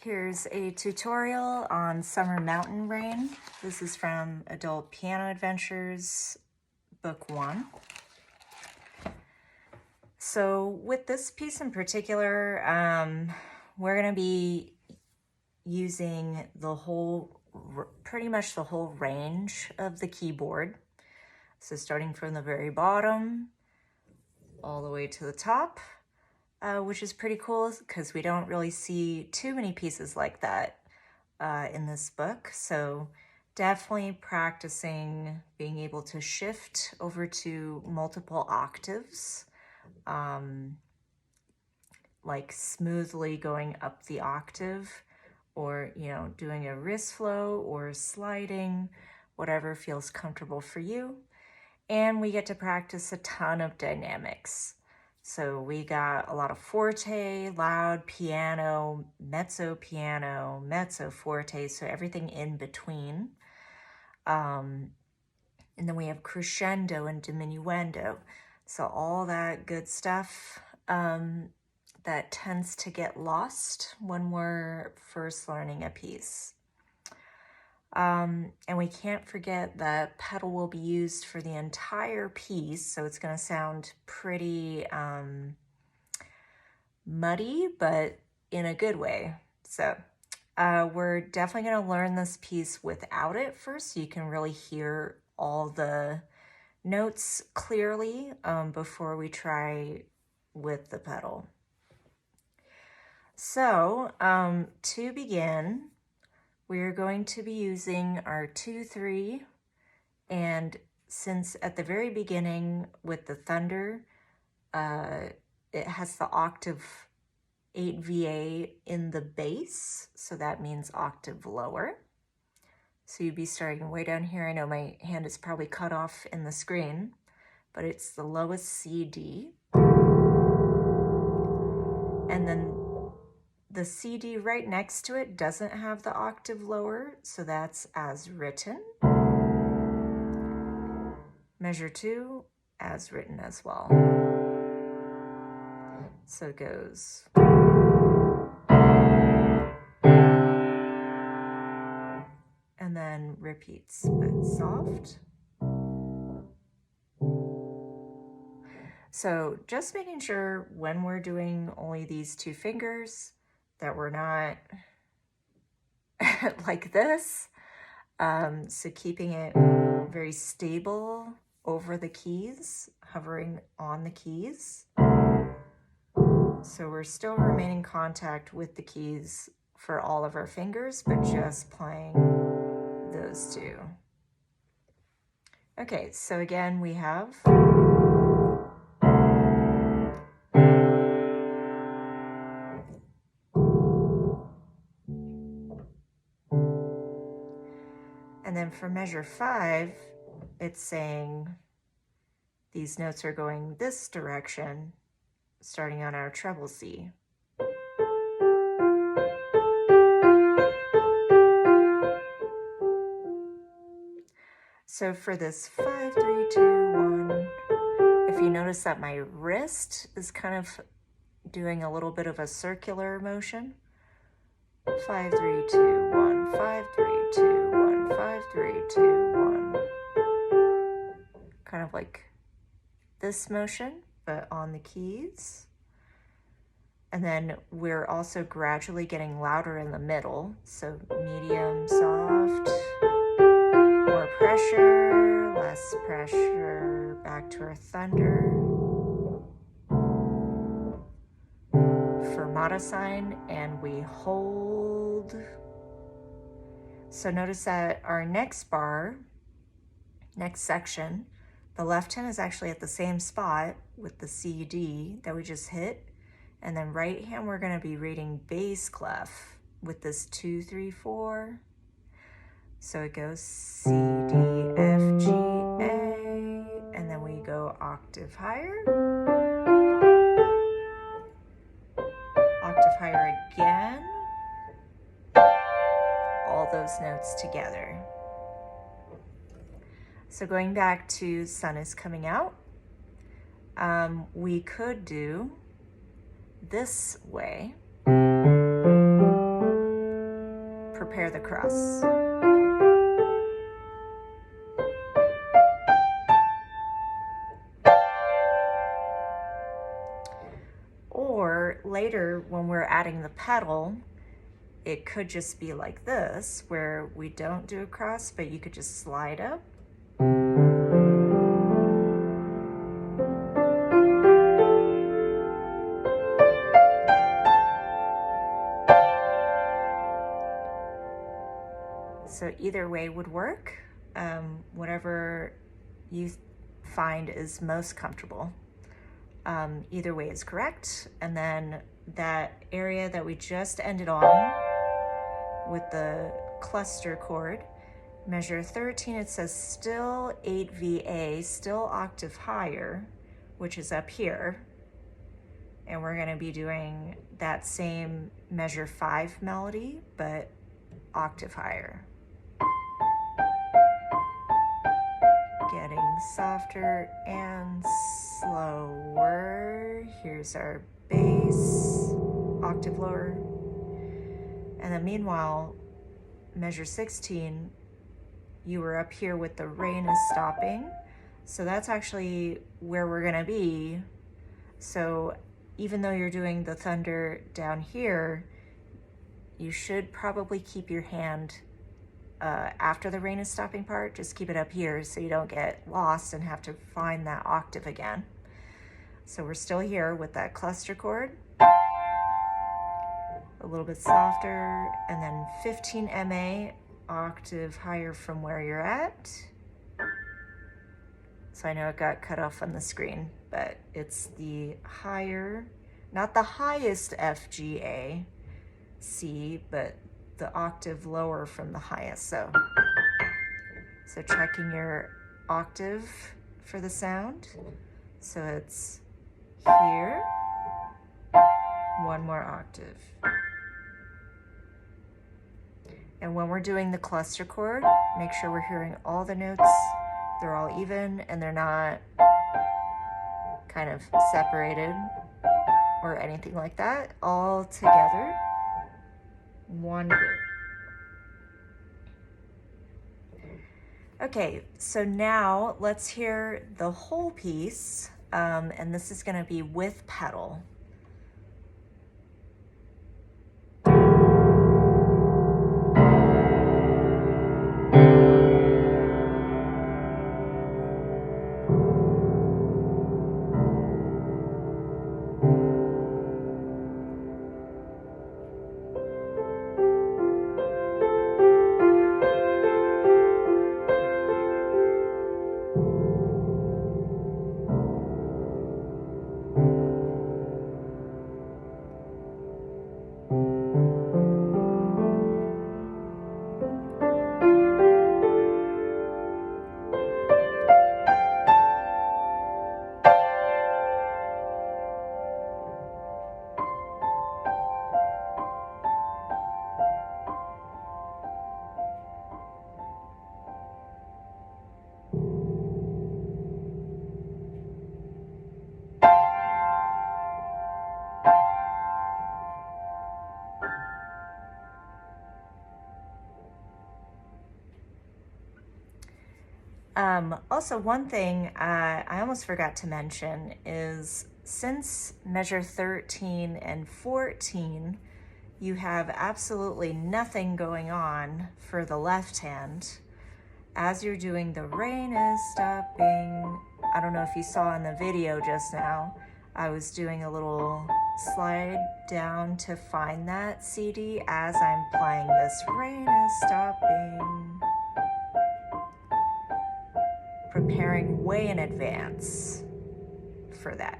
Here's a tutorial on Summer Mountain Rain. This is from Adult Piano Adventures, Book 1. So with this piece in particular, we're going to be using pretty much the whole range of the keyboard. So starting from the very bottom all the way to the top. Which is pretty cool because we don't really see too many pieces like that in this book. So definitely practicing being able to shift over to multiple octaves, like smoothly going up the octave, or, doing a wrist flow or sliding, whatever feels comfortable for you. And we get to practice a ton of dynamics. So we got a lot of forte, loud, piano, mezzo, forte, so everything in between. And then we have crescendo and diminuendo. So all that good stuff that tends to get lost when we're first learning a piece. And we can't forget that pedal will be used for the entire piece, so it's going to sound pretty muddy, but in a good way. So we're definitely going to learn this piece without it first, so you can really hear all the notes clearly before we try with the pedal. So to begin, we're going to be using our 2-3, and since at the very beginning with the Thunder, it has the octave 8 VA in the bass, so that means octave lower. So you'd be starting way down here. I know my hand is probably cut off in the screen, but it's the lowest CD. And then the CD right next to it doesn't have the octave lower, so that's as written. Measure 2, as written as well. So it goes. And then repeats, but soft. So just making sure when we're doing only these 2 fingers, that we're not like this. So keeping it very stable over the keys, hovering on the keys. So we're still remaining contact with the keys for all of our fingers, but just playing those 2. Okay, so again, we have and then for measure 5, it's saying these notes are going this direction, starting on our treble C. So for this 5, 3, 2, 1, if you notice that my wrist is kind of doing a little bit of a circular motion. 5, 3, 2, 1, 5, 3, 2, 1, 5, 3, 2, 1. Kind of like this motion, but on the keys. And then we're also gradually getting louder in the middle. So medium, soft, more pressure, less pressure, back to our Thunder. Fermata sign, and we hold. So notice that our next bar, next section, the left hand is actually at the same spot with the CD that we just hit. And then right hand, we're going to be reading bass clef with this 2, 3, 4. So it goes C, D, F, G, A, and then we go octave higher. Octave higher again. All those notes together. So going back to Sun is Coming Out, we could do this way. prepare the cross. Or later when we're adding the pedal, it could just be like this, where we don't do a cross, but you could just slide up. So either way would work, whatever you find is most comfortable. Either way is correct. And then that area that we just ended on with the cluster chord, measure 13, it says still 8 VA, still octave higher, which is up here. And we're gonna be doing that same measure 5 melody, but octave higher. Getting softer and slower. Here's our bass, octave lower. And then meanwhile, measure 16, you were up here with the rain is stopping. So that's actually where we're gonna be. So even though you're doing the thunder down here, you should probably keep your hand after the rain is stopping part, just keep it up here so you don't get lost and have to find that octave again. So we're still here with that cluster chord, a little bit softer, and then 15 MA, octave higher from where you're at. So I know it got cut off on the screen, but it's the higher, not the highest F, G, A, C, but the octave lower from the highest. So checking your octave for the sound. So it's here, one more octave. And when we're doing the cluster chord, make sure we're hearing all the notes. They're all even and they're not kind of separated or anything like that. All together, one group. Okay, so now let's hear the whole piece, and this is gonna be with pedal. Also, one thing I almost forgot to mention is since measure 13 and 14, you have absolutely nothing going on for the left hand. As you're doing the rain is stopping, I don't know if you saw in the video just now, I was doing a little slide down to find that CD as I'm playing this rain is stopping. Preparing way in advance for that.